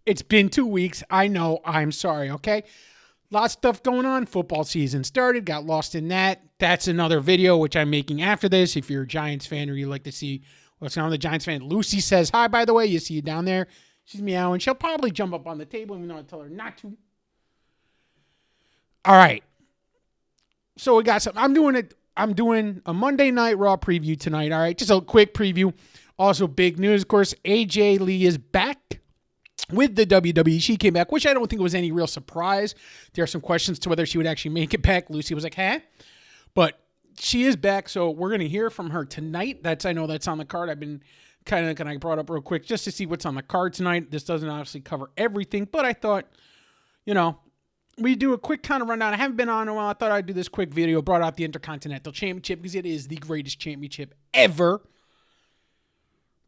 It's been 2 weeks. I know. I'm sorry, okay? Lots of stuff going on. Football season started. Got lost in that. That's another video, which I'm making after this. If you're a Giants fan or you like to see what's going on with the Giants fan. Lucy says hi, by the way. You see you down there. She's meowing. She'll probably jump up on the table, even though I tell her not to. All right. So we got something. I'm doing a Monday Night Raw preview tonight. All right. Just a quick preview. Also, big news, of course. AJ Lee is back with the WWE. She came back, which I don't think was any real surprise. There are some questions to whether she would actually make it back. Lucy was like, huh? But she is back, so we're going to hear from her tonight. I know that's on the card. I've been kind of brought up real quick just to see what's on the card tonight. This doesn't obviously cover everything, but I thought, we do a quick kind of rundown. I haven't been on in a while. I thought I'd do this quick video. Brought out the Intercontinental Championship because it is the greatest championship ever.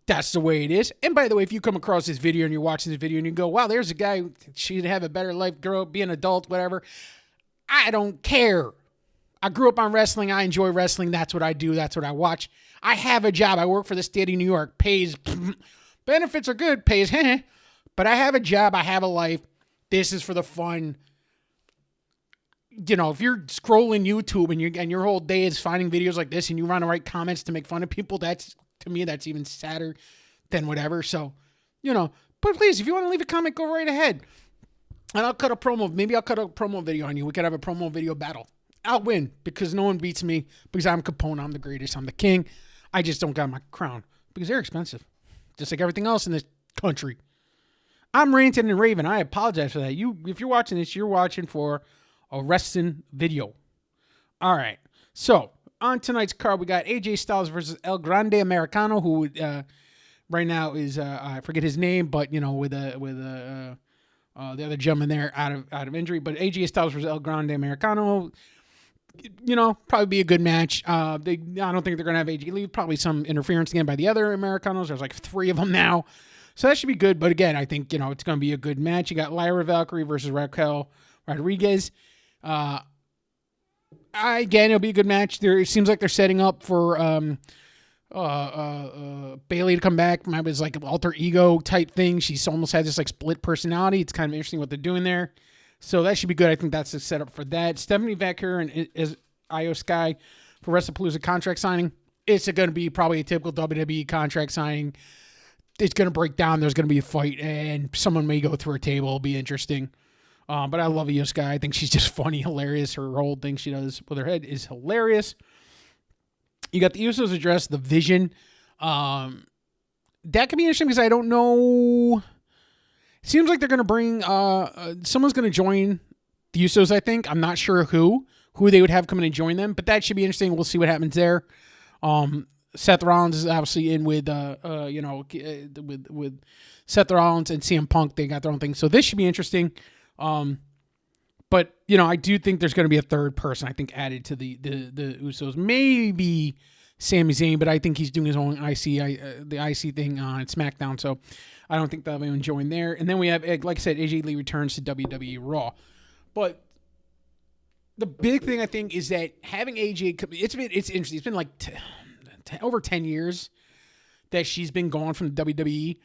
That's the way it is. And by the way, if you come across this video and you're watching this video and you go, wow, there's a guy who should have a better life, grow up, be an adult, whatever. I don't care. I grew up on wrestling. I enjoy wrestling. That's what I do. That's what I watch. I have a job. I work for the state of New York. Pays, benefits are good. Pays, but I have a job. I have a life. This is for the fun. If you're scrolling YouTube and your whole day is finding videos like this and you want to write comments to make fun of people, to me, that's even sadder than whatever. So, but please, if you want to leave a comment, go right ahead. And I'll cut a promo. Maybe I'll cut a promo video on you. We could have a promo video battle. I'll win because no one beats me because I'm Capone. I'm the greatest. I'm the king. I just don't got my crown because they're expensive. Just like everything else in this country. I'm ranting and raving. I apologize for that. If you're watching this, you're watching for a wrestling video. All right. So on tonight's card, we got AJ Styles versus El Grande Americano, who right now is I forget his name, but with the other gentleman there out of injury. But AJ Styles versus El Grande Americano, probably be a good match. I don't think they're gonna have AJ leave. Probably some interference again by the other Americanos. There's like 3 of them now, so that should be good. But again, I think it's gonna be a good match. You got Lyra Valkyrie versus Raquel Rodriguez. Again, it'll be a good match. It seems like they're setting up for Bayley to come back. Maybe it's like an alter ego type thing. She's almost had this like split personality. It's kind of interesting what they're doing there. So that should be good. I think that's the setup for that. Stephanie Vaquer and Io Sky for WrestlePalooza contract signing. It's going to be probably a typical WWE contract signing. It's going to break down. There's going to be a fight, and someone may go through a table. It'll be interesting. But I love Io Sky. I think she's just funny, hilarious. Her whole thing she does with her head is hilarious. You got the Usos address, the Vision. That could be interesting because I don't know. Seems like they're going to bring, someone's going to join the Usos, I think. I'm not sure who they would have come in and join them, but that should be interesting. We'll see what happens there. Seth Rollins is obviously in with Seth Rollins and CM Punk. They got their own thing. So this should be interesting. But I do think there's going to be a third person, I think, added to the Usos. Maybe Sami Zayn, but I think he's doing his own the IC thing on SmackDown. So I don't think they'll have anyone join there. And then we have, like I said, AJ Lee returns to WWE Raw. But the big thing I think is that having AJ, it's interesting. It's been like over 10 years that she's been gone from the WWE.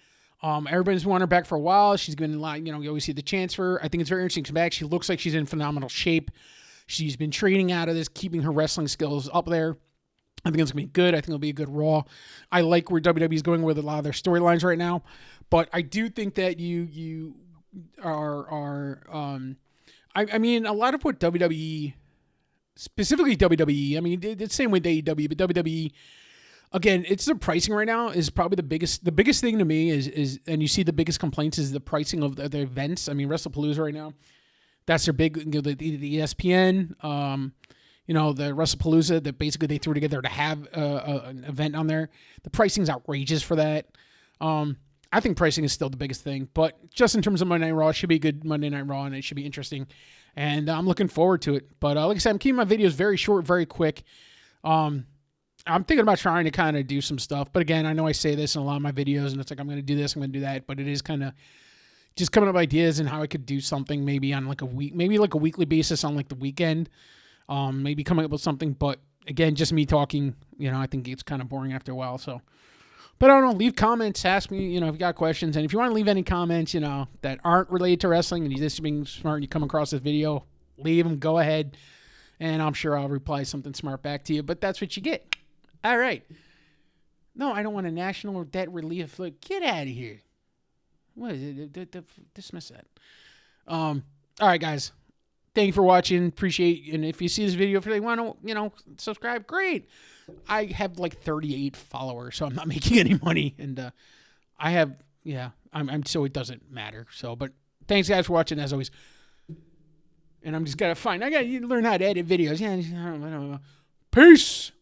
Everybody's wanted her back for a while. She's been a lot, you always see the chance for her. I think it's very interesting to come back. She looks like she's in phenomenal shape. She's been training out of this, keeping her wrestling skills up there. I think it's going to be good. I think it'll be a good Raw. I like where WWE is going with a lot of their storylines right now. But I do think that you are I mean, a lot of what WWE, specifically WWE, I mean, it's the same with AEW, but WWE, again, it's the pricing right now is probably the biggest thing to me is, and you see the biggest complaints is the pricing of the events. I mean, WrestlePalooza right now, that's their big, the ESPN, the WrestlePalooza that basically they threw together to have an event on there. The pricing's outrageous for that. I think pricing is still the biggest thing, but just in terms of Monday Night Raw, it should be a good Monday Night Raw, and it should be interesting, and I'm looking forward to it. But like I said, I'm keeping my videos very short, very quick. I'm thinking about trying to kind of do some stuff, but again, I know I say this in a lot of my videos, and it's like I'm going to do this, I'm going to do that, but it is kind of just coming up with ideas and how I could do something maybe on like a week, maybe like a weekly basis on like the weekend, maybe coming up with something. But again, just me talking, I think it's kind of boring after a while. So, But I don't know. Leave comments. Ask me, if you got questions. And if you want to leave any comments, that aren't related to wrestling and you're just being smart and you come across this video, leave them. Go ahead. And I'm sure I'll reply something smart back to you. But that's what you get. All right. No, I don't want a national debt relief. Look, get out of here. What is it? Dismiss that. All right, guys. Thank you for watching. Appreciate. And if you see this video, if you want to, subscribe, great. I have like 38 followers, so I'm not making any money. And I have, I'm so it doesn't matter. So, but thanks, guys, for watching, as always. And I'm just got to learn how to edit videos. Yeah, I don't know. Peace.